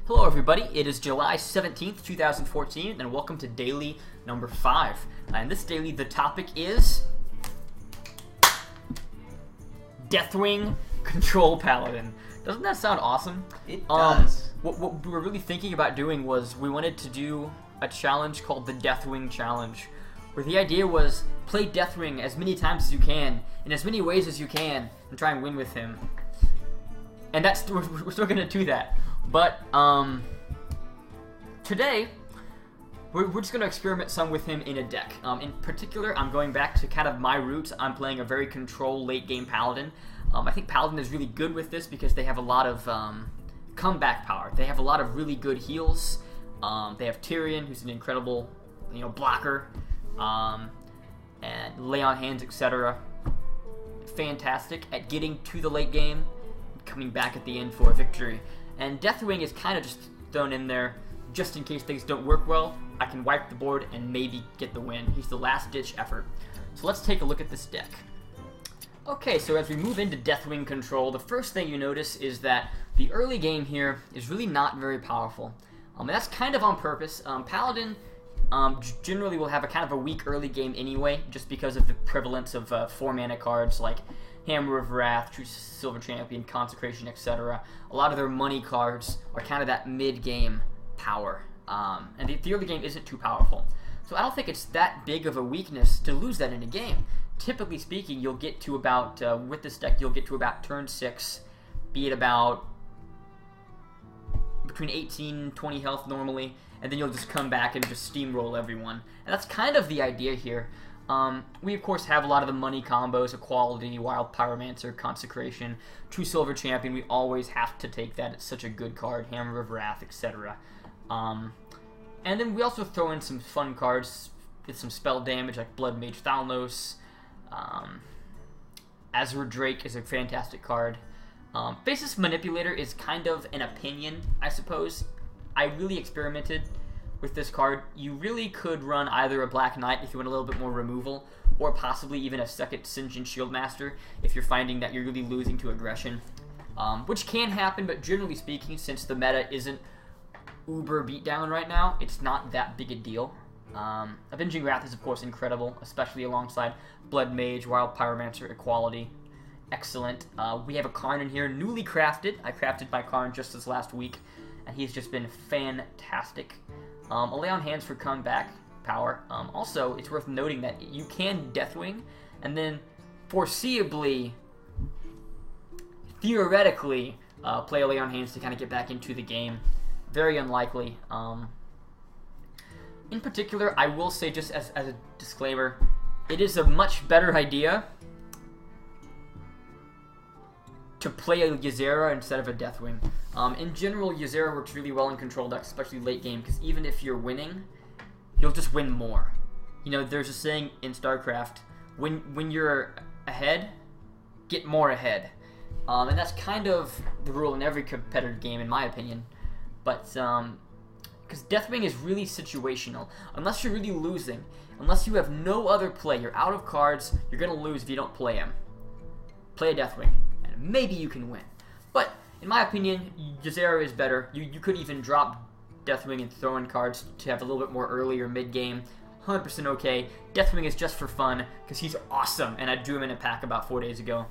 Hello everybody, it is July 17th, 2014, and welcome to daily number 5. And this daily, the topic is Deathwing Paladin. Doesn't that sound awesome? It does. What we were really thinking about doing was we wanted to do a challenge called the Deathwing Challenge, where the idea was play Deathwing as many times as you can, in as many ways as you can, and try and win with him. And we're still going to do that. But, today, we're just going to experiment some with him in a deck. In particular, I'm going back to kind of my roots. I'm playing a very control late-game Paladin. I think Paladin is really good with this because they have a lot of comeback power. They have a lot of really good heals. They have Tyrion, who's an incredible, blocker, and lay on hands, etc. Fantastic at getting to the late game, coming back at the end for a victory. And Deathwing is kind of just thrown in there just in case things don't work well. I can wipe the board and maybe get the win. He's the last-ditch effort. So let's take a look at this deck. Okay, so as we move into Deathwing control, the first thing you notice is that the early game here is really not very powerful. And that's kind of on purpose. Paladin generally will have a kind of a weak early game anyway, just because of the prevalence of 4-mana cards like Hammer of Wrath, True Silver Champion, Consecration, etc. A lot of their money cards are kind of that mid-game power. And the early game isn't too powerful. So I don't think it's that big of a weakness to lose that in a game. Typically speaking, you'll get to about, with this deck, you'll get to about turn 6, be it about between 18 and 20 health normally, and then you'll just come back and just steamroll everyone. And that's kind of the idea here. We of course have a lot of the money combos, Equality, Wild Pyromancer, Consecration, True Silver Champion. We always have to take that. It's such a good card. Hammer of Wrath, etc. And then we also throw in some fun cards with some spell damage like Blood Mage Thalnos. Azure Drake is a fantastic card. Faceless Manipulator is kind of an opinion, I suppose. I really experimented with this card. You really could run either a Black Knight if you want a little bit more removal, or possibly even a second Sinjin Shieldmaster if you're finding that you're really losing to aggression. Which can happen, but generally speaking, since the meta isn't uber beatdown right now, it's not that big a deal. Avenging Wrath is of course incredible, especially alongside Blood Mage, Wild Pyromancer, Equality. Excellent. We have a Karn in here, newly crafted. I crafted my Karn just this last week, and he's just been fantastic. A lay on hands for comeback power. Also, it's worth noting that you can Deathwing, and then foreseeably, theoretically, play a lay on hands to kind of get back into the game. Very unlikely. In particular, I will say, just as a disclaimer, it is a much better idea to play a Ysera instead of a Deathwing. In general, Ysera works really well in control decks, especially late game, because even if you're winning, you'll just win more. There's a saying in StarCraft, when you're ahead, get more ahead. And that's kind of the rule in every competitive game, in my opinion. But, because Deathwing is really situational. Unless you're really losing, unless you have no other play, you're out of cards, you're going to lose if you don't play him. Play a Deathwing, and maybe you can win. But, in my opinion, Ysera is better. You could even drop Deathwing and throw in cards to have a little bit more early or mid-game. 100% okay. Deathwing is just for fun, because he's awesome, and I drew him in a pack about 4 days ago.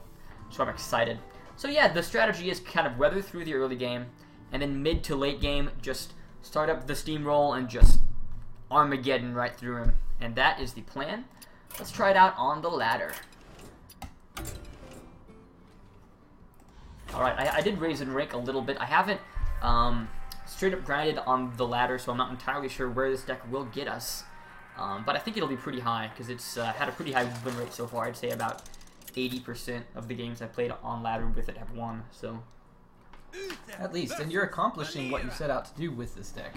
So I'm excited. So yeah, the strategy is kind of weather through the early game, and then mid to late game, just start up the steamroll and just Armageddon right through him. And that is the plan. Let's try it out on the ladder. Alright, I did raise in rank a little bit. I haven't straight up grinded on the ladder, so I'm not entirely sure where this deck will get us. But I think it'll be pretty high, because it's had a pretty high win rate so far. I'd say about 80% of the games I played on ladder with it have won, so... At least, and you're accomplishing what you set out to do with this deck.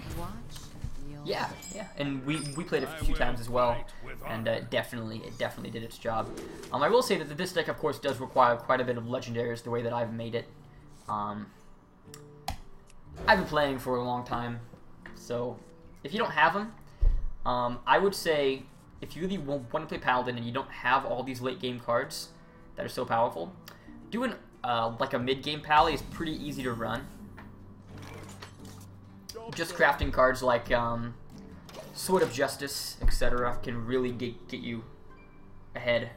Yeah, and we played it a few times as well, and it definitely did its job. I will say that this deck, of course, does require quite a bit of legendaries the way that I've made it. I've been playing for a long time, so if you don't have them, I would say if you really want to play Paladin and you don't have all these late game cards that are so powerful, doing like a mid game Pally is pretty easy to run. just crafting cards like Sword of Justice, etc. can really get you ahead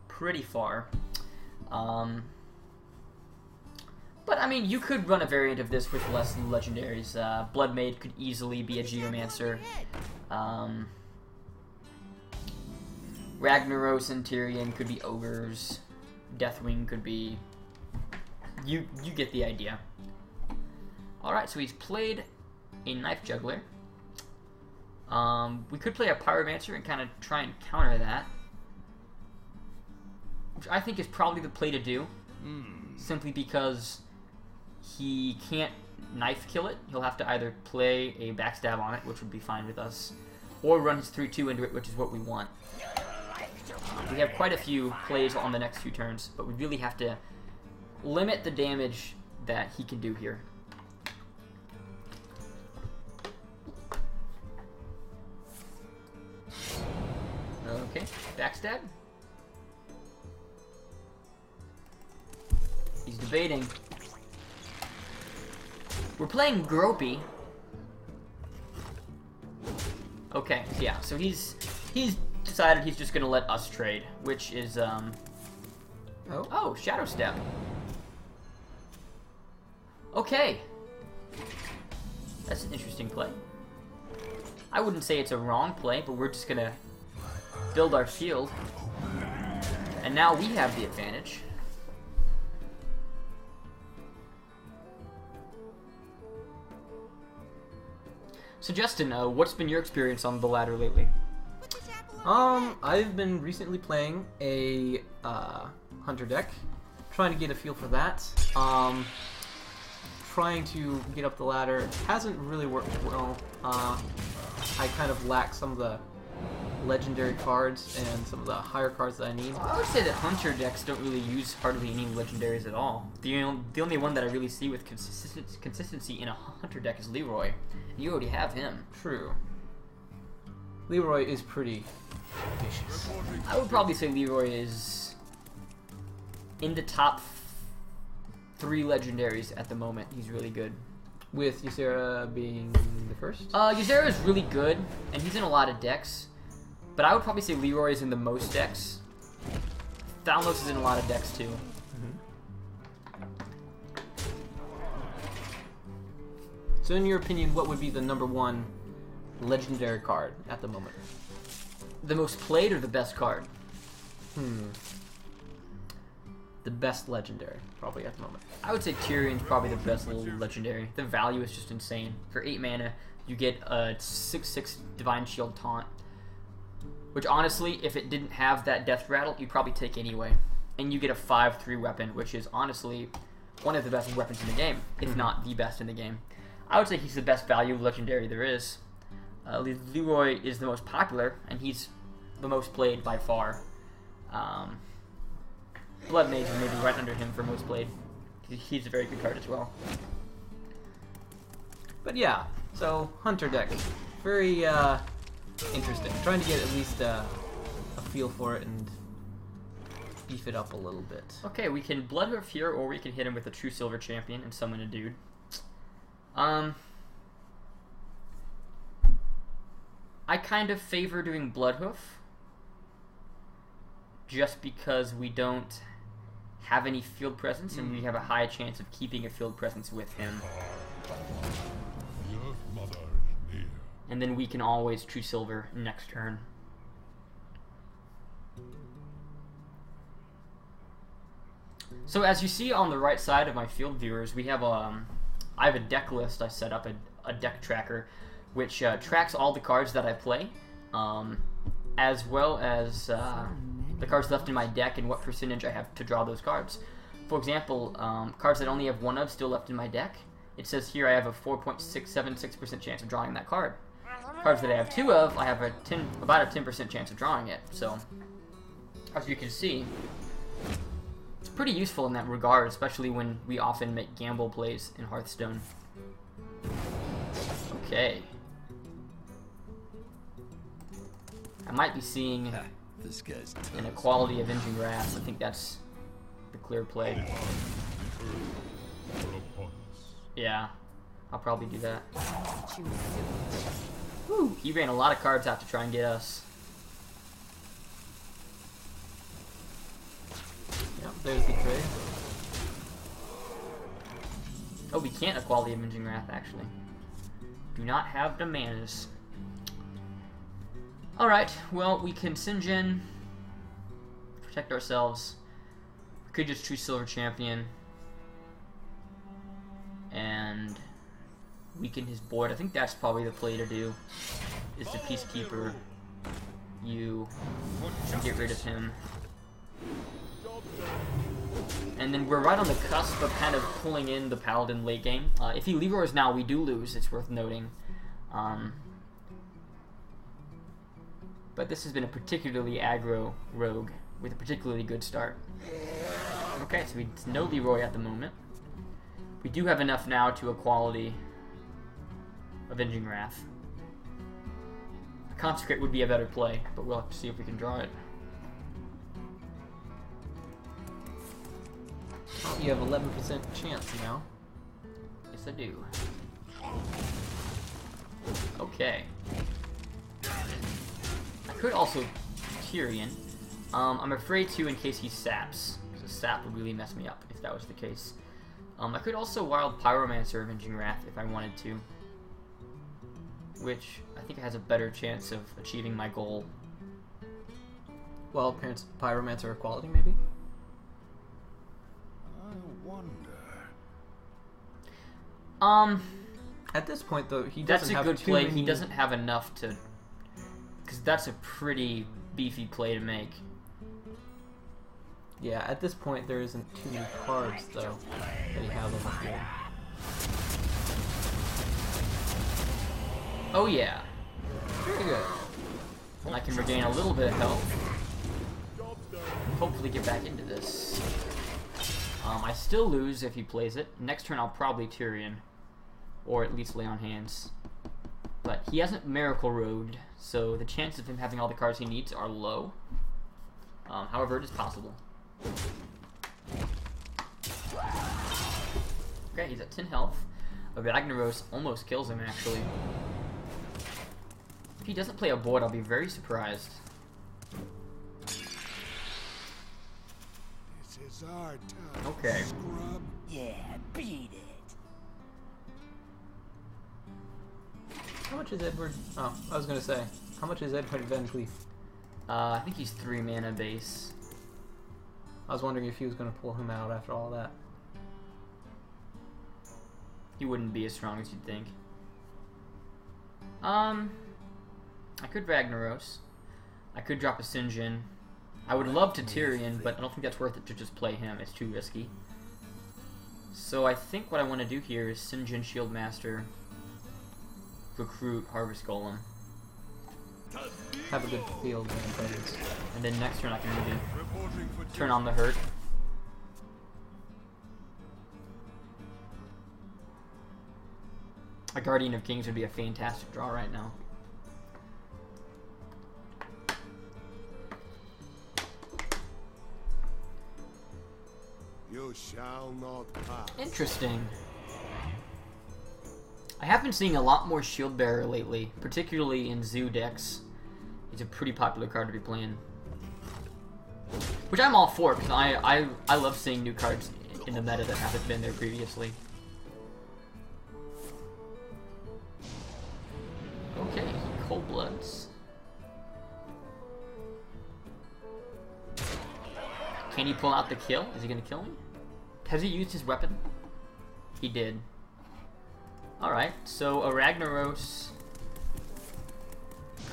pretty far. But I mean, you could run a variant of this with less legendaries. Bloodmaid could easily be a Geomancer. Ragnaros and Tyrion could be ogres. Deathwing could be... You get the idea. Alright, so he's played a Knife Juggler. We could play a Pyromancer and kind of try and counter that. Which I think is probably the play to do. Simply because he can't knife kill it. He'll have to either play a backstab on it, which would be fine with us, or run his 3-2 into it, which is what we want. We have quite a few plays on the next few turns, but we really have to limit the damage that he can do here. Okay, backstab. He's debating. We're playing Gropey. Okay, yeah, so he's decided he's just gonna let us trade, which is oh, Shadow Step. Okay. That's an interesting play. I wouldn't say it's a wrong play, but we're just gonna build our shield. And now we have the advantage. So Justin, what's been your experience on the ladder lately? I've been recently playing a Hunter deck, trying to get a feel for that. Trying to get up the ladder hasn't really worked well. I kind of lack some of the legendary cards and some of the higher cards that I need. I would say that Hunter decks don't really use hardly any legendaries at all. The only one that I really see with consistency in a Hunter deck is Leroy. You already have him. True. Leroy is pretty vicious. I would probably say Leroy is in the top 3 legendaries at the moment. He's really good. With Ysera being the first? Ysera is really good, and he's in a lot of decks. But I would probably say Leroy is in the most decks. Thalnos is in a lot of decks too. So in your opinion, what would be the #1 legendary card at the moment? The most played or the best card? The best legendary, probably at the moment. I would say Tyrion's probably the best little legendary. The value is just insane. For 8 mana, you get a 6/6 Divine Shield Taunt. Which honestly, if it didn't have that Death Rattle, you'd probably take anyway. And you get a 5/3 weapon, which is honestly one of the best weapons in the game, if not the best in the game. I would say he's the best value legendary there is. Leroy is the most popular, and he's the most played by far. Blood Mage is maybe right under him for most played. He's a very good card as well. But yeah, so Hunter deck. Very interesting. Trying to get at least a feel for it and beef it up a little bit. Okay, we can Bloodhoof here, or we can hit him with a True Silver Champion and summon a dude. I kind of favor doing Bloodhoof, just because we don't have any field presence, and we have a high chance of keeping a field presence with him. And then we can always True Silver next turn. So as you see on the right side of my field viewers, we have I have a deck list I set up, a deck tracker, which tracks all the cards that I play, as well as the cards left in my deck and what percentage I have to draw those cards. For example, cards that only have 1 of still left in my deck, it says here I have a 4.676% chance of drawing that card. Cards that I have 2 of, I have about a 10% chance of drawing it. So, as you can see, it's pretty useful in that regard, especially when we often make gamble plays in Hearthstone. Okay. I might be seeing an Equality Avenging Wrath. I think that's the clear play. Yeah. I'll probably do that. Woo! He ran a lot of cards out to try and get us. Yep, there's the trade. Oh, we can't Equality Avenging Wrath, actually. Do not have the manas. Alright, well, we can Sinjin, protect ourselves. We could just choose Silver Champion and weaken his board. I think that's probably the play to do, is to Peacekeeper you and get rid of him. And then we're right on the cusp of kind of pulling in the Paladin late game. If he Leroy's now, we do lose, it's worth noting. But this has been a particularly aggro rogue with a particularly good start. Okay, so it's no Leroy at the moment. We do have enough now to Equality Avenging Wrath. A Consecrate would be a better play, but we'll have to see if we can draw it. Oh, you have 11% chance now. Yes, I do. Okay. I could also Tyrion. I'm afraid to in case he saps. Because a sap would really mess me up if that was the case. I could also Wild Pyromancer Avenging Wrath if I wanted to. Which I think has a better chance of achieving my goal. Well, Pyromancer Equality, maybe? I wonder. At this point, though, he doesn't have that's a good play. many... He doesn't have enough to... Because that's a pretty beefy play to make. Yeah, at this point, there isn't too many cards, though, that he has on the field. Oh, yeah. Very good. And I can regain a little bit of health. Hopefully get back into this. I still lose if he plays it. Next turn I'll probably Tyrion. Or at least lay on hands. But he hasn't Miracle Road, so the chances of him having all the cards he needs are low. However, it is possible. Okay, he's at 10 health. Ragnaros almost kills him, actually. If he doesn't play a board, I'll be very surprised. This is our time. Okay. Scrub. Yeah, beat it. How much is Edward... Oh, I was gonna say, how much is Edward Van Cleef? I think he's 3 mana base. I was wondering if he was gonna pull him out after all that. He wouldn't be as strong as you'd think. I could Ragnaros. I could drop a Sinjin. I would love to Tyrion, but I don't think that's worth it to just play him. It's too risky. So I think what I want to do here is Sinjin Shieldmaster, recruit Harvest Golem. Have a good field and presence. And then next turn I can maybe turn on the hurt. A Guardian of Kings would be a fantastic draw right now. You shall not pass. Interesting. I have been seeing a lot more Shield Bearer lately, particularly in Zoo decks. It's a pretty popular card to be playing. Which I'm all for, because I love seeing new cards in the meta that haven't been there previously. Okay, Cold Bloods. Can he pull out the kill? Is he going to kill me? Has he used his weapon? He did. Alright, so a Ragnaros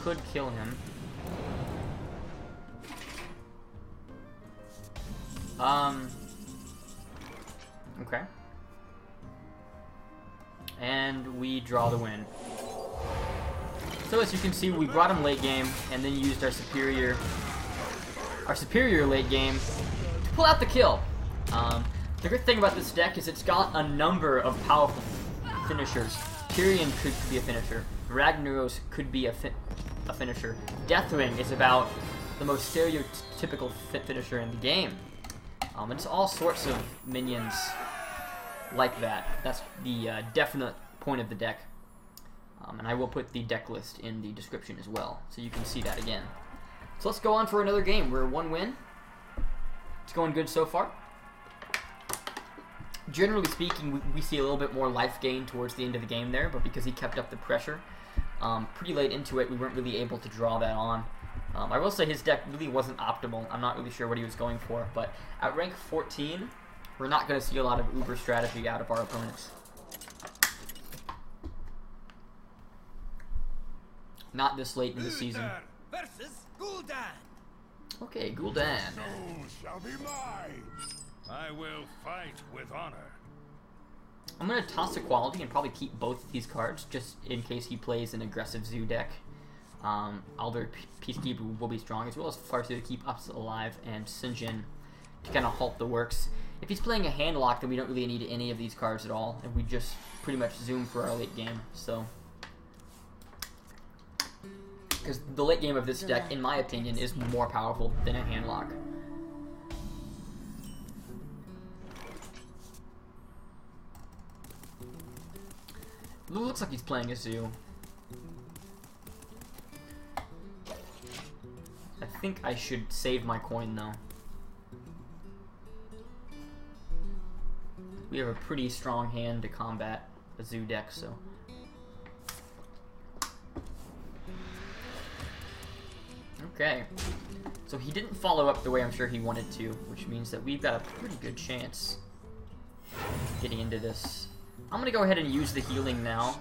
could kill him. Okay. And we draw the win. So as you can see, we brought him late game and then used our superior late game to pull out the kill. The good thing about this deck is it's got a number of powerful finishers. Tyrion could be a finisher. Ragnaros could be a finisher. Deathwing is about the most stereotypical finisher in the game. And it's all sorts of minions like that. That's the definite point of the deck. And I will put the deck list in the description as well, so you can see that again. So let's go on for another game. We're 1 win. It's going good so far. Generally speaking, we see a little bit more life gain towards the end of the game there, but because he kept up the pressure pretty late into it, we weren't really able to draw that on. I will say his deck really wasn't optimal. I'm not really sure what he was going for, but at rank 14, we're not going to see a lot of uber strategy out of our opponents. Not this late in the season. Versus Gul'dan. Okay, Gul'dan. So shall be mine. I will fight with honor. I'm going to toss Equality and probably keep both of these cards, just in case he plays an aggressive Zoo deck. Alder Peacekeeper will be strong, as well as Farsu to keep us alive, and Sinjin to kind of halt the works. If he's playing a hand lock, then we don't really need any of these cards at all, and we just pretty much zoom for our late game, so... Because the late game of this deck, in my opinion, is more powerful than a hand lock. Looks like he's playing a Zoo. I think I should save my coin, though. We have a pretty strong hand to combat a Zoo deck, so... Okay, so he didn't follow up the way I'm sure he wanted to, which means that we've got a pretty good chance getting into this. I'm going to go ahead and use the healing now,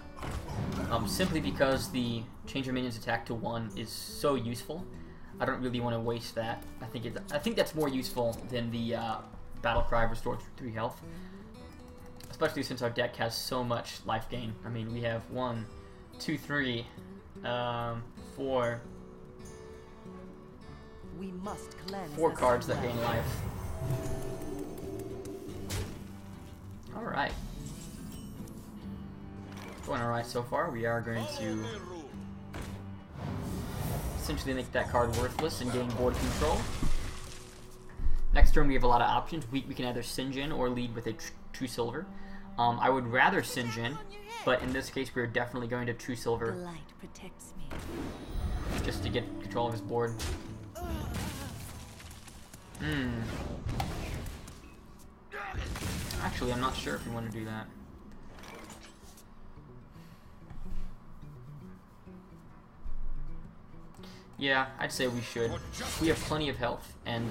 simply because the change your minion's attack to 1 is so useful. I don't really want to waste that. I think that's more useful than the Battle Cry restore 3 health, especially since our deck has so much life gain. I mean, we have 1, 2, 3, 4... We must cleanse 4 cards that gain life. Alright. Going alright so far. We are going to essentially make that card worthless and gain board control. Next turn we have a lot of options. We can either Sinjin or lead with a True Silver. I would rather Sinjin, but in this case we're definitely going to True Silver. The light protects me. Just to get control of his board. Actually, I'm not sure if we want to do that. Yeah, I'd say we should. We have plenty of health, and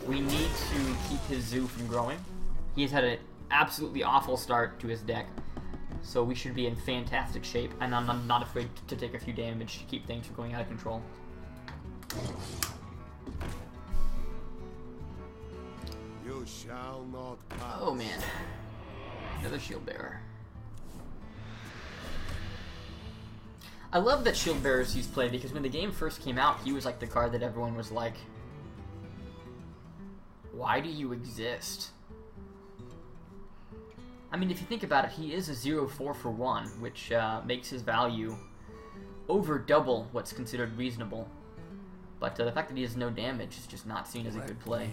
we need to keep his Zoo from growing. He's had an absolutely awful start to his deck, so we should be in fantastic shape, and I'm not afraid to take a few damage to keep things from going out of control. You shall not pass. Oh man, another Shield Bearer. I love that Shield Bearer sees play, because when the game first came out, he was like the card that everyone was like, why do you exist? I mean, if you think about it, he is a 0-4 for 1, which makes his value over double what's considered reasonable. But the fact that he has no damage is just not seen as a good play.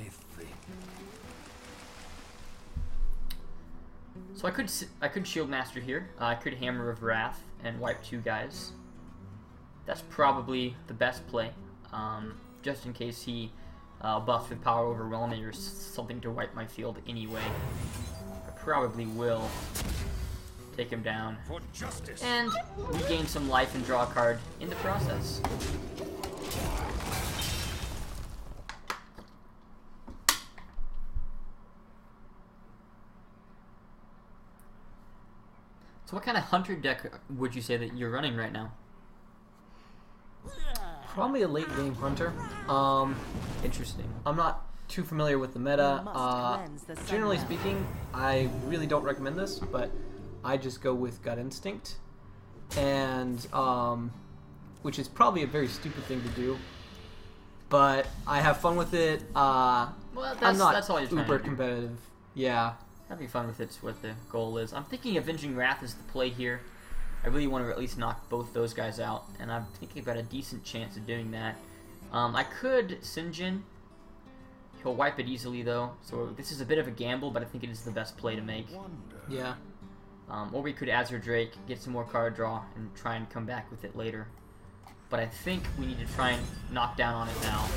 So I could Shield Master here. I could Hammer of Wrath and wipe 2 guys. That's probably the best play, just in case he buffs with Power Overwhelming or something to wipe my field anyway. I probably will take him down. For justice. And we gain some life and draw a card in the process. So what kind of Hunter deck would you say that you're running right now? Probably a late game Hunter. Interesting. I'm not too familiar with the meta. Generally speaking, I really don't recommend this, but I just go with Gut Instinct, and which is probably a very stupid thing to do, but I have fun with it. Well, I'm not that's all you're trying uber to do. competitive. Yeah. Having fun with it's what the goal is. I'm thinking Avenging Wrath is the play here. I really want to at least knock both those guys out, and I'm thinking about a decent chance of doing that. I could Sinjin. He'll wipe it easily though, so this is a bit of a gamble, but I think it is the best play to make. Yeah. Or we could Azure Drake, get some more card draw, and try and come back with it later. But I think we need to try and knock down on it now.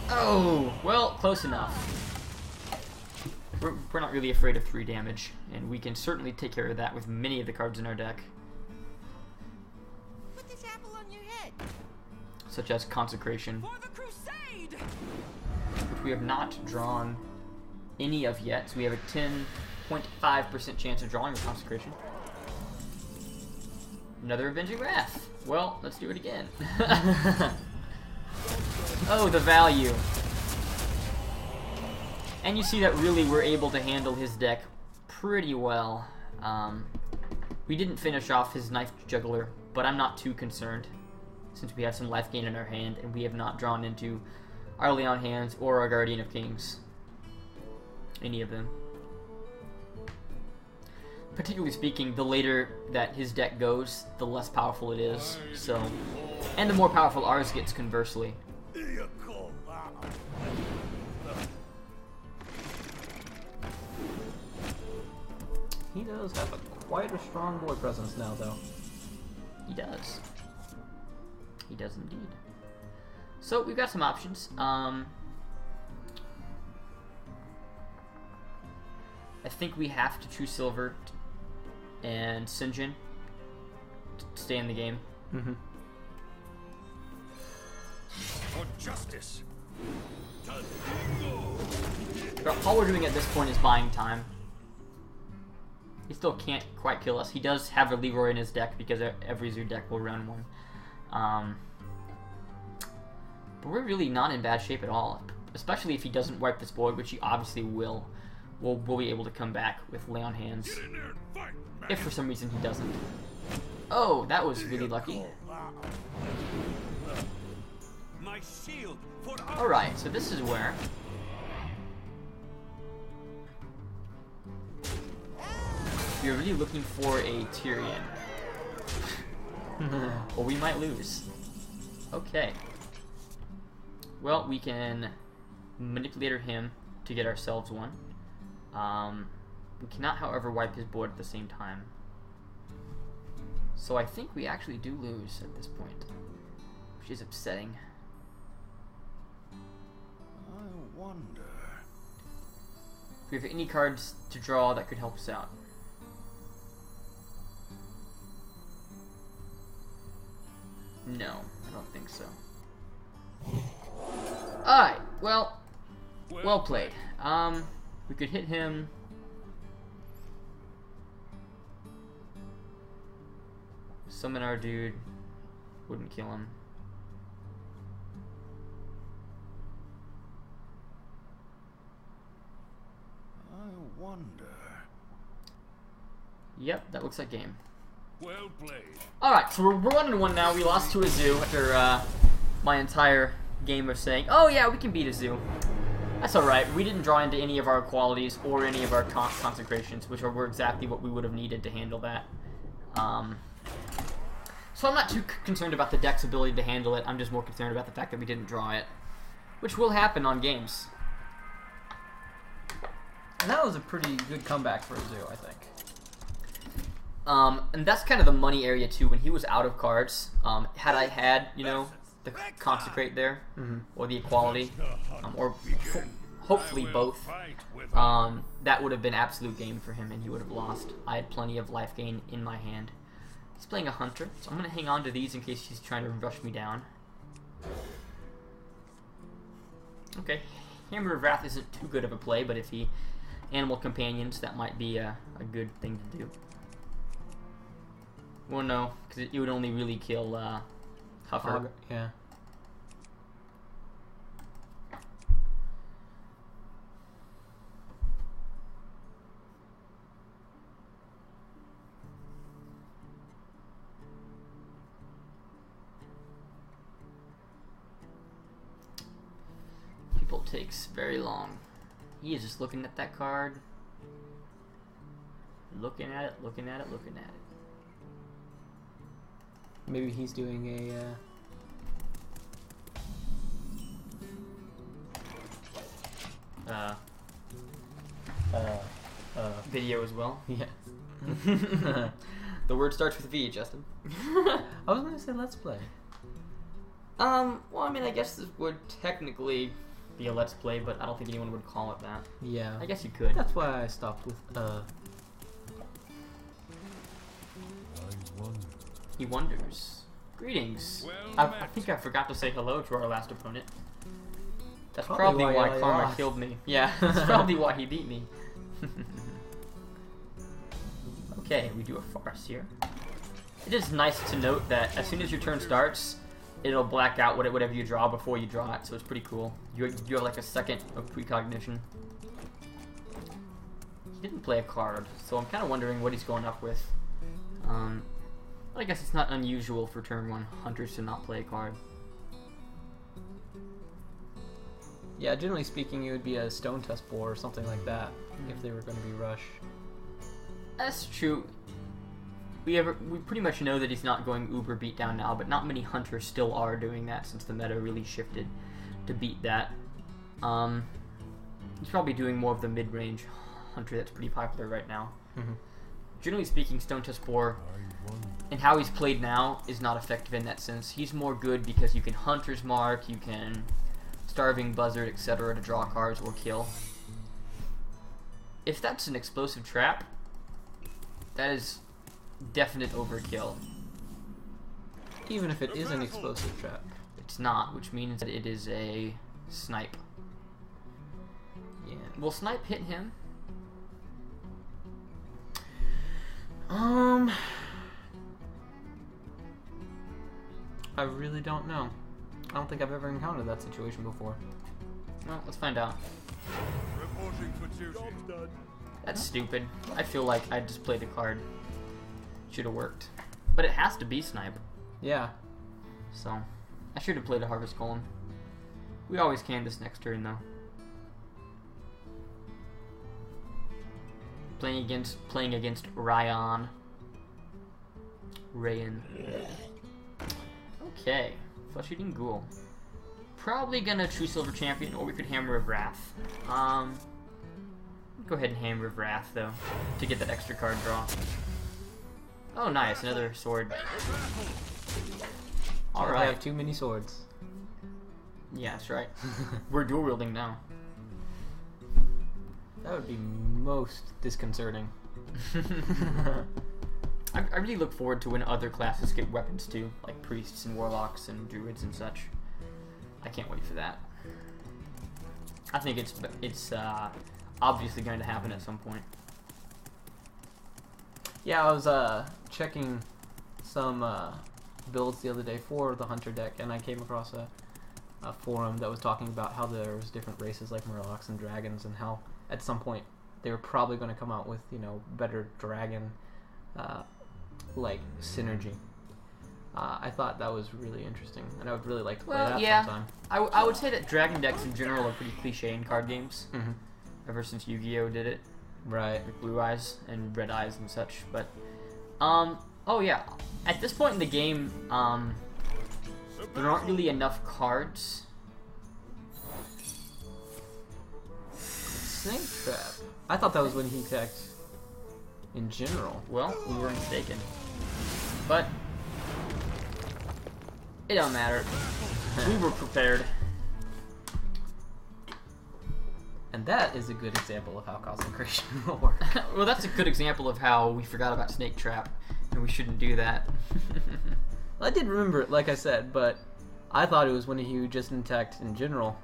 Oh, well, close enough. We're not really afraid of 3 damage, and we can certainly take care of that with many of the cards in our deck. Put this apple on your head. Such as Consecration, For the crusade! which we have not drawn any of yet, so we have a 10.5% chance of drawing with Consecration. Another Avenging Wrath. Well, let's do it again. Oh, the value. And you see that really we're able to handle his deck pretty well. We didn't finish off his Knife Juggler, but I'm not too concerned since we have some life gain in our hand and we have not drawn into our Leon Hands or our Guardian of Kings. Any of them. Particularly speaking, the later that his deck goes, the less powerful it is. So, and the more powerful ours gets conversely. He does have quite a strong board presence now, though. He does. He does indeed. So we've got some options. I think we have to choose Silver and Sinjin to stay in the game. Mm-hmm. For justice. But all we're doing at this point is buying time. He still can't quite kill us. He does have a Leroy in his deck because every Zoo deck will run one. But we're really not in bad shape at all. Especially if he doesn't wipe this board, which he obviously will. We'll be able to come back with Lay on Hands. Get in there and fight, man. If for some reason he doesn't. Oh, that was really lucky. My shield for Alright, so this is where... You're really looking for a Tyrion. Or we might lose. Okay. Well, we can manipulate him to get ourselves one. We cannot, however, wipe his board at the same time. So I think we actually do lose at this point, which is upsetting. I wonder. Do we have any cards to draw that could help us out? No, I don't think so. Alright, well played. We could hit him. Summon our dude. Wouldn't kill him. I wonder. Yep, that looks like game. Well played. Alright, so we're 1-1 now. We lost to a Zoo after my entire game of saying, oh yeah, we can beat a Zoo. That's alright. We didn't draw into any of our qualities or any of our consecrations, which were exactly what we would have needed to handle that. So I'm not too concerned about the deck's ability to handle it. I'm just more concerned about the fact that we didn't draw it, which will happen on games. And that was a pretty good comeback for a Zoo, I think. And that's kind of the money area too. When he was out of cards, had I had, you know, the consecrate there, or the equality, or hopefully both, that would have been absolute game for him, and he would have lost. I had plenty of life gain in my hand. He's playing a Hunter, so I'm gonna hang on to these in case he's trying to rush me down. Okay, Hammer of Wrath isn't too good of a play, but if he Animal Companions, that might be a good thing to do. Well, no, because it would only really kill Huffer. Yeah. People takes very long. He is just looking at that card. Looking at it, looking at it, looking at it. Maybe he's doing a video as well. Yes. The word starts with V, Justin. I was going to say let's play. Well, I mean, I guess this would technically be a let's play, but I don't think anyone would call it that. Yeah. I guess you could. That's why I stopped with He wonders. Greetings. Well I met. think I forgot to say hello to our last opponent. That's Probably probably why why I Karma lost. killed me. Yeah, that's probably why he beat me. Okay, we do a farce here. It is nice to note that as soon as your turn starts, it'll black out whatever you draw before you draw it, so it's pretty cool. You have like a second of precognition. He didn't play a card, so I'm kind of wondering what he's going up with. I guess it's not unusual for turn 1 hunters to not play a card. Yeah, generally speaking, it would be a stone test bore or something like that if they were going to be rush. That's true. We pretty much know that he's not going uber beatdown now, but not many hunters still are doing that since the meta really shifted to beat that. He's probably doing more of the mid-range hunter that's pretty popular right now. Generally speaking, Stone Test Boar and how he's played now is not effective in that sense. He's more good because you can Hunter's Mark, you can Starving Buzzard, etc. to draw cards or kill. If that's an explosive trap, that is definite overkill. Even if it is an explosive trap. It's not, which means that it is a snipe. Yeah. Will snipe hit him? I really don't know. I don't think I've ever encountered that situation before. Well, let's find out. Reporting for duty. That's stupid. I feel like I just played a card. Should have worked. But it has to be snipe. Yeah. So, I should have played a Harvest Golem. We always can this next turn, though. Playing against Ryan. Okay, Flesh Eating Ghoul. Probably gonna True Silver Champion, or we could Hammer of Wrath. Go ahead and Hammer of Wrath, though, to get that extra card draw. Oh, nice, another sword. I Alright. have too many swords. Yeah, that's right. We're dual wielding now. That would be most disconcerting. I really look forward to when other classes get weapons too, like priests and warlocks and druids and such. I can't wait for that. I think it's obviously going to happen at some point. Yeah, I was checking some builds the other day for the Hunter deck, and I came across a forum that was talking about how there was different races like Murlocs and Dragons, and how at some point they were probably going to come out with, you know, better dragon like synergy. I thought that was really interesting, and I would really like to play that sometime. I would say that dragon decks in general are pretty cliche in card games. Ever since Yu-Gi-Oh did it, Right. with Blue Eyes and Red Eyes and such. But oh yeah, at this point in the game, there aren't really enough cards. Snake Trap. I thought that was when he attacked in general. Well, we were mistaken. But it don't matter. We were prepared. And that is a good example of how Consecration will work. Well, that's a good example of how we forgot about Snake Trap, and we shouldn't do that. I did remember it, like I said, but I thought it was when he just attacked in general.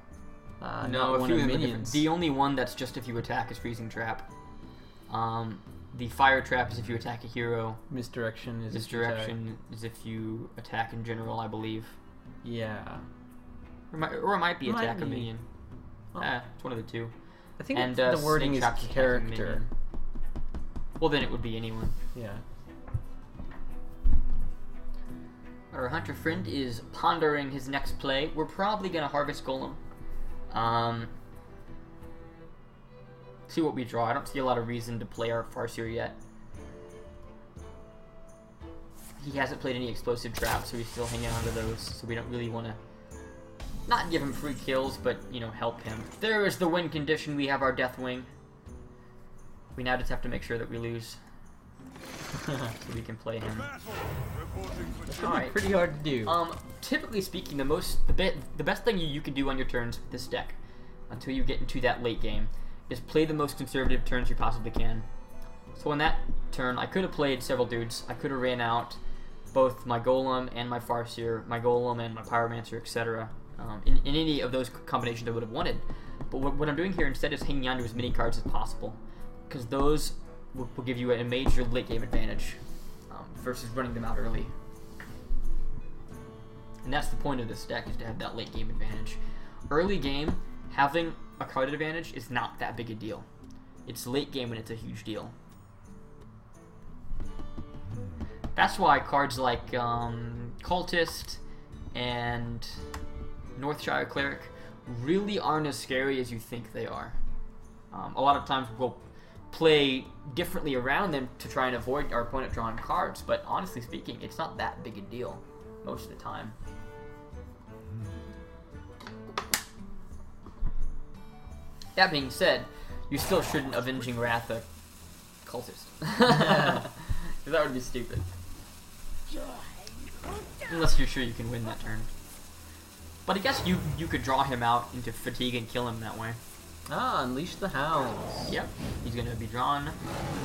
No, not a one few of of them are minions. different. The only one that's just if you attack is Freezing Trap. The Fire Trap is if you attack a hero. Misdirection is Misdirection is if you attack in general, I believe. Yeah. Or it might be Might attack a be. minion. Oh. It's one of the two. I think And the wording Snake is Trap's attacking character. minion. Well, then it would be anyone. Yeah. Our hunter friend is pondering his next play. We're probably gonna Harvest Golem. See what we draw. I don't see a lot of reason to play our Farseer yet. He hasn't played any explosive traps, so he's still hanging on to those. So we don't really want to not give him free kills, but you know, help him. There is the win condition. We have our Deathwing. We now just have to make sure that we lose. So we can play him. Battle! Reporting for duty. Alright. Pretty hard to do. Typically speaking, the best thing you can do on your turns with this deck, until you get into that late game, is play the most conservative turns you possibly can. So on that turn, I could have played several dudes. I could have ran out both my Golem and my Farseer, my Golem and my Pyromancer, etc. In any of those combinations I would have wanted. But what I'm doing here instead is hanging on to as many cards as possible, because those will give you a major late game advantage versus running them out early. And that's the point of this deck, is to have that late game advantage. Early game, having a card advantage is not that big a deal. It's late game when it's a huge deal. That's why cards like Cultist and Northshire Cleric really aren't as scary as you think they are. A lot of times we'll play differently around them to try and avoid our opponent drawing cards, but honestly speaking, it's not that big a deal most of the time. That being said, you still shouldn't Avenging Wrath a Cultist. Because that would be stupid. Unless you're sure you can win that turn. But I guess you could draw him out into fatigue and kill him that way. Ah, Unleash the Hounds. Yep, he's gonna be drawn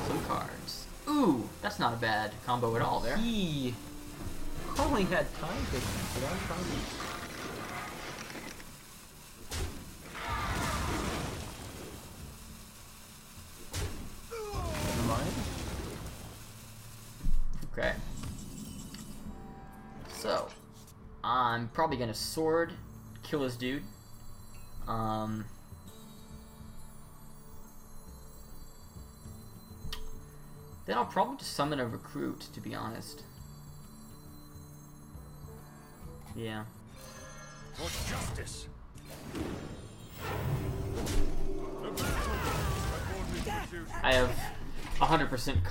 some cards. Ooh, that's not a bad combo at all there. He only had time to get on time. Never mind. Okay. So, I'm probably gonna sword, kill his dude. Then I'll probably just summon a recruit, to be honest. Yeah. For justice. I have 100%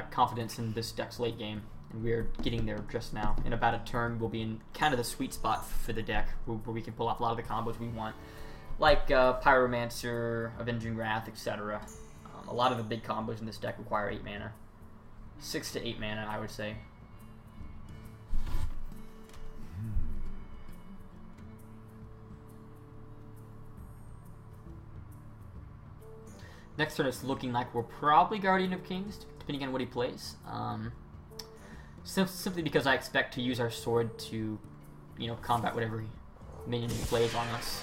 confidence in this deck's late game, and we're getting there just now. In about a turn, we'll be in kind of the sweet spot for the deck, where we can pull off a lot of the combos we want, like Pyromancer, Avenging Wrath, etc. A lot of the big combos in this deck require 8 mana. 6 to 8 mana, I would say. Next turn, it's looking like we're probably Guardian of Kings, depending on what he plays. Simply because I expect to use our sword to, combat whatever minion he plays on us.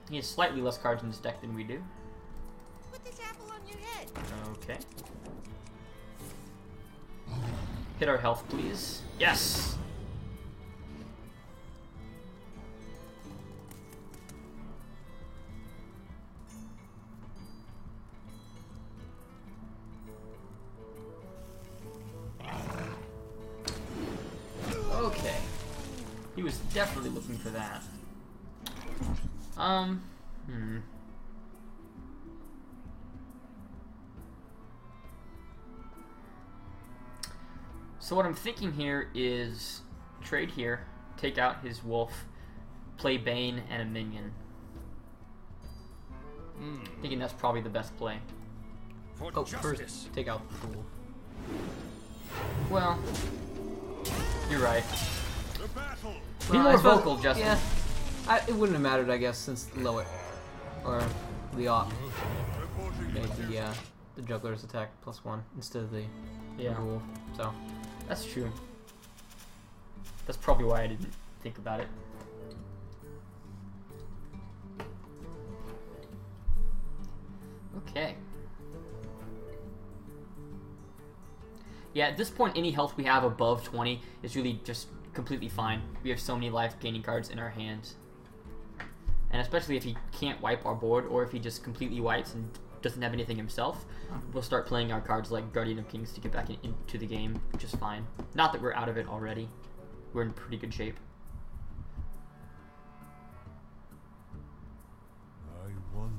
He has slightly less cards in this deck than we do. Put this apple on your head. Okay. Hit our health, please. Yes! Okay. He was definitely looking for that. So what I'm thinking here is trade here, take out his wolf, play Bane and a minion. Thinking that's probably the best play. For Oh, justice. first take out the fool. Well, you're right. The battle! Be Well, more I suppose- vocal, Justin. Yeah, it wouldn't have mattered, I guess, since Loet or the op Reporting made for duty. the juggler's attack +1 instead of the Yeah. wolf. So That's true. That's probably why I didn't think about it. Okay. Yeah, at this point, any health we have above 20 is really just completely fine. We have so many life-gaining cards in our hands. And especially if he can't wipe our board, or if he just completely wipes and doesn't have anything himself, we'll start playing our cards like Guardian of Kings to get back into the game just fine. Not that we're out of it already. We're in pretty good shape. I wonder.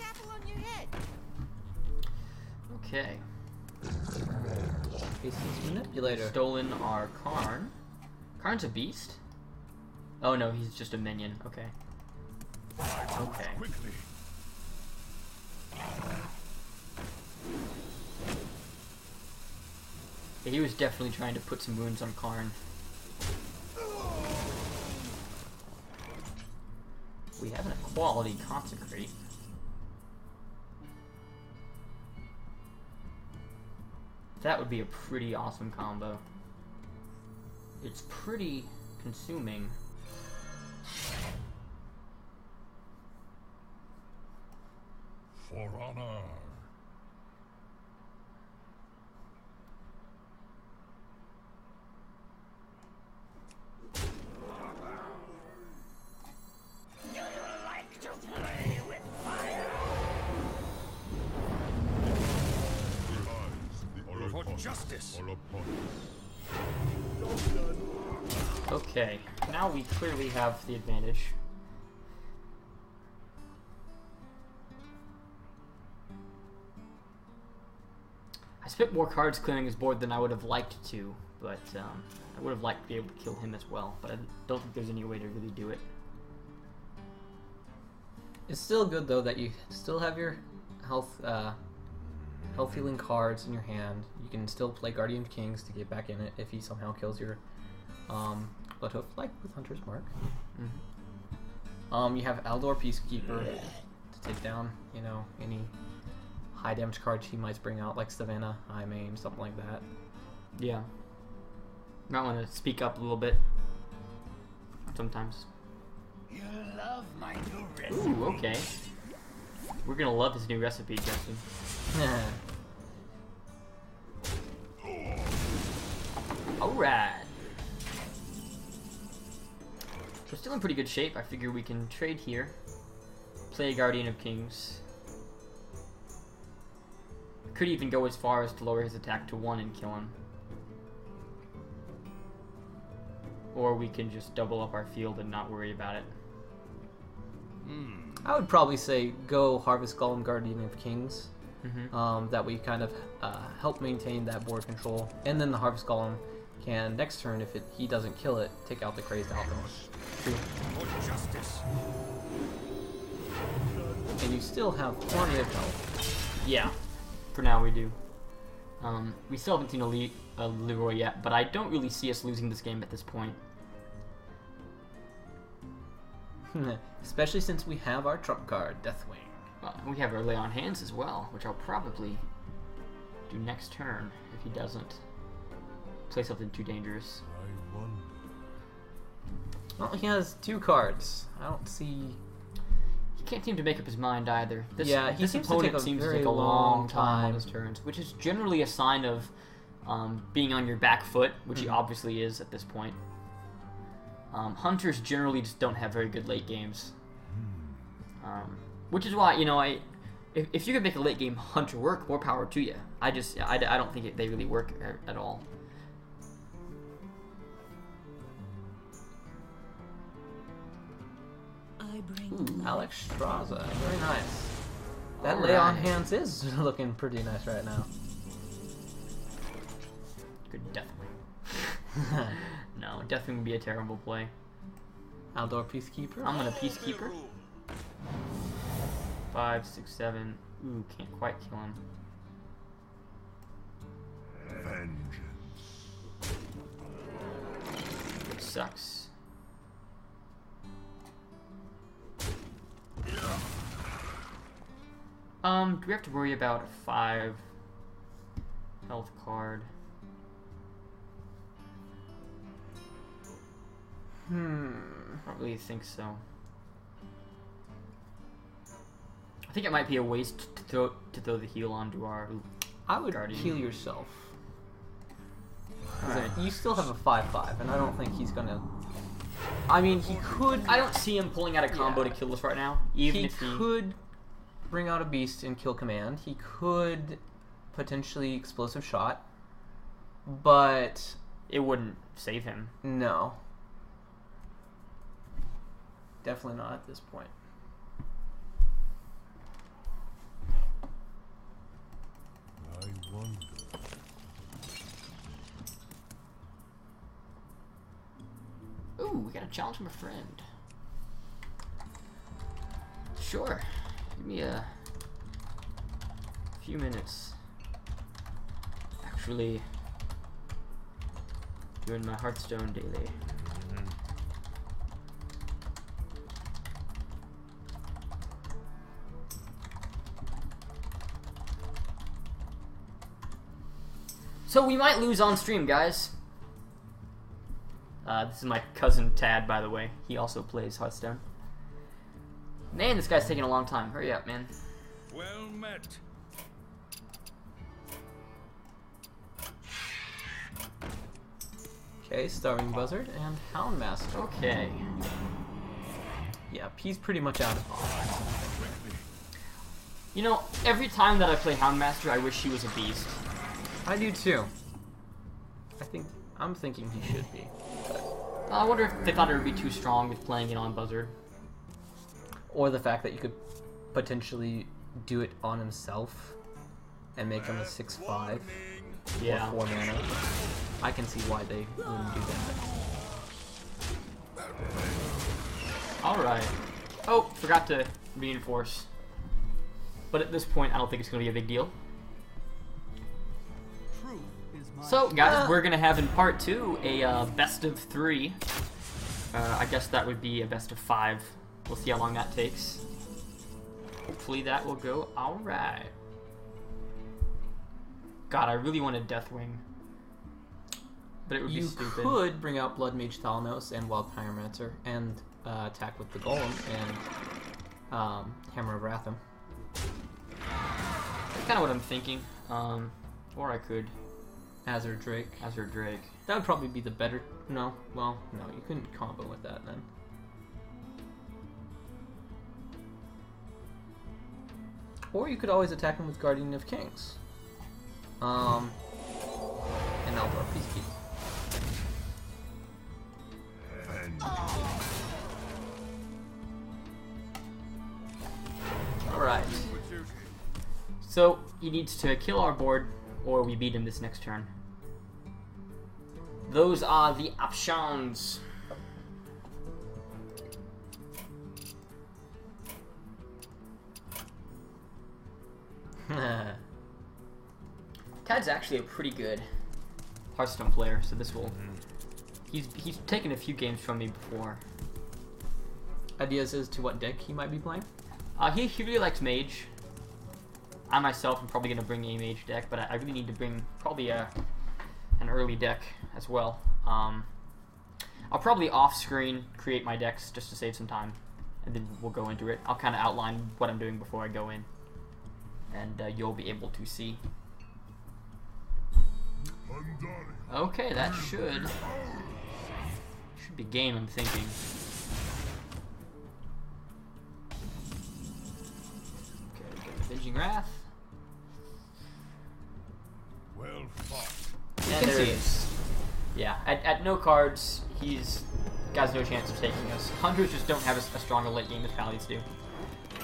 apple on your head. Okay. Beast's manipulator. Stolen our Karn. Karn's a beast? Oh no, he's just a minion. Okay. Okay. Quickly. Yeah, he was definitely trying to put some wounds on Karn. We have an equality consecrate. That would be a pretty awesome combo. It's pretty consuming. For honor. For justice. Okay, now we clearly have the advantage. I spent more cards clearing his board than I would have liked to, but I would have liked to be able to kill him as well, but I don't think there's any way to really do it. It's still good though that you still have your health healing cards in your hand. You can still play Guardian of Kings to get back in it if he somehow kills your Bloodhoof, like with Hunter's Mark. Mm-hmm. You have Aldor Peacekeeper to take down, you know, any high damage cards he might bring out, like Savannah, High Main, something like that. Yeah. Might want to speak up a little bit. Sometimes. You love my new recipe. Ooh, okay. We're gonna love his new recipe, Justin. Alright. We're still in pretty good shape. I figure we can trade here. Play Guardian of Kings. Could even go as far as to lower his attack to 1 and kill him. Or we can just double up our field and not worry about it. I would probably say go Harvest Golem Guardian of Kings. Mm-hmm. That we kind of help maintain that board control. And then the Harvest Golem can, next turn, if he doesn't kill it, take out the Crazed Alchemist. For justice. And you still have plenty of health. Yeah, for now we do. We still haven't seen a Leroy yet, but I don't really see us losing this game at this point. Especially since we have our trump card, Deathwing. We have our Lay on Hands as well, which I'll probably do next turn if he doesn't play something too dangerous. I won. Well, he has 2 cards. I don't see... He can't seem to make up his mind either. This, Yeah, he this seems to opponent take a seems to very take a long time on time. his turns, which is generally a sign of being on your back foot, which he obviously is at this point. Hunters generally just don't have very good late games. Which is why, you know, if you could make a late game hunter work, more power to you. I don't think they really work at all. Ooh, Alex Straza. Very nice. That All Lay on right. Hands is looking pretty nice right now. Good Deathwing. No, Deathwing would be a terrible play. Aldor Peacekeeper. I'm gonna Peacekeeper. 5, 6, 7. Ooh, can't quite kill him. Vengeance. Which sucks. Do we have to worry about a 5 health card? I don't really think so. I think it might be a waste to throw the heal onto our I would Guardian. heal yourself. 'Cause Alright. you still have a 5/5, and I don't think he's gonna... I mean, he could... I don't see him pulling out a combo Yeah. to kill us right now, even he if he... could bring out a beast and kill command. He could potentially explosive shot, but It wouldn't save him. no. Definitely not at this point. we gotta challenge from a friend. Sure. Give me a few minutes. Actually, doing my Hearthstone daily. So we might lose on stream, guys. This is my cousin Tad, by the way. He also plays Hearthstone. Man, this guy's taking a long time. Hurry up, man. Well met. Okay, Starving Buzzard and Houndmaster. Okay. Yep, he's pretty much out of offense. You know, every time that I play Houndmaster, I wish he was a beast. I do too. I'm thinking he should be. I wonder if they thought it would be too strong with playing it on Buzzard. Or the fact that you could potentially do it on himself and make him a 6/5 Yeah. or 4 mana. I can see why they wouldn't do that. Alright. Oh, forgot to reinforce. But at this point, I don't think it's going to be a big deal. So, guys, we're going to have in part 2 a best of 3. I guess that would be a best of 5. We'll see how long that takes. Hopefully that will go alright. God, I really wanted Deathwing. But it would be stupid. You could bring out Blood Mage Thalanos and Wild Pyromancer and attack with the Golem and Hammer of Wratham. That's kind of what I'm thinking. Or I could Azure Drake. Azure Drake. That would probably be the better... No, well, no, you couldn't combo with that then. Or you could always attack him with Guardian of Kings. And Eldar Peacekeeper. Alright. So, he needs to kill our board, or we beat him this next turn. Those are the options. Tad's actually a pretty good Hearthstone player, so this will... He's taken a few games from me before. Ideas as to what deck he might be playing? He really likes Mage. I myself am probably going to bring a Mage deck, but I really need to bring probably an early deck as well. I'll probably off-screen create my decks just to save some time, and then we'll go into it. I'll kind of outline what I'm doing before I go in, and you'll be able to see. Okay, that should be game, I'm thinking. Okay, we got the Avenging Wrath. Well fought. And there it is. Yeah, at no cards, he's got no chance of taking us. Hunters just don't have a stronger late game as Paladins do.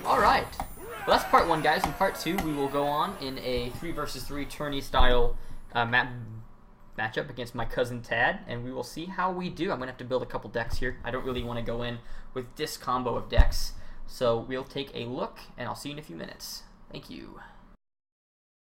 Alright. Well, that's part 1, guys. In part 2, we will go on in a 3 versus 3 tourney style matchup against my cousin Tad, and we will see how we do. I'm going to have to build a couple decks here. I don't really want to go in with this combo of decks. So we'll take a look, and I'll see you in a few minutes. Thank you.